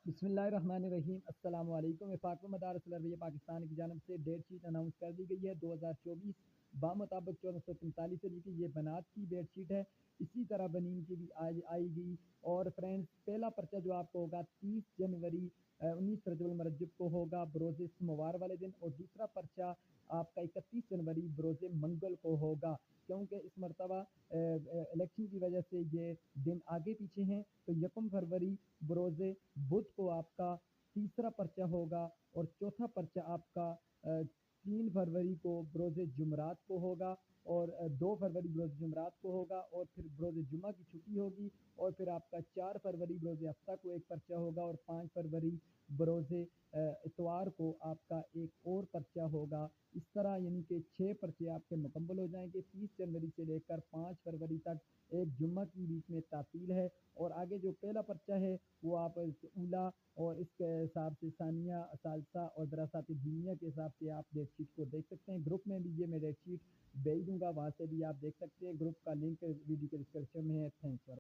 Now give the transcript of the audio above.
बिस्मिल्लाहिर्रहमानिर्रहीम। अस्सलाम वालेकुम। वफाक व मदारस अलरबिया पाकिस्तान की जानब से डेट शीट अनाउंस कर दी गई है 2024 बामुताबिक 1445 से की ये बनात की डेट शीट है। इसी तरह बनीन की भी आज आएगी। और फ्रेंड्स, पहला पर्चा जो आपको होगा 30 जनवरी 19 रजब मरजब को होगा बरोज़ सोमवार वाले दिन, और दूसरा पर्चा आपका 31 जनवरी बरोज़ मंगल को होगा। क्योंकि इस मरतबा इलेक्शन की वजह से ये दिन आगे पीछे हैं, तो 1 फरवरी बरोज़ बुध को आपका तीसरा पर्चा होगा, और चौथा पर्चा आपका 3 फरवरी को बरोज़ जुमरात को होगा, और 2 फरवरी बरोज़ जुमरात को होगा, और फिर बरोज़ जुमा की छुट्टी होगी, और फिर आपका 4 फरवरी बरोज़ हफ्ता को एक पर्चा होगा, और 5 फरवरी बरोज़ इतवार को आपका एक और पर्चा होगा। इस तरह यानी कि 6 पर्चे आपके मुकम्मल हो जाएंगे। 30 जनवरी से लेकर 5 फरवरी तक एक जुम्मा की बीच में तातील है। और आगे जो पहला पर्चा है वो आप ऊला और इसके हिसाब से सानिया सालसा और दरासात दीनिया के हिसाब से आप डेट शीट को देख सकते हैं। ग्रुप में भी ये मैं डेट शीट भेज दूंगा, वहाँ से भी आप देख सकते हैं। ग्रुप का लिंक वीडियो के डिस्क्रिप्शन में है। Thanks for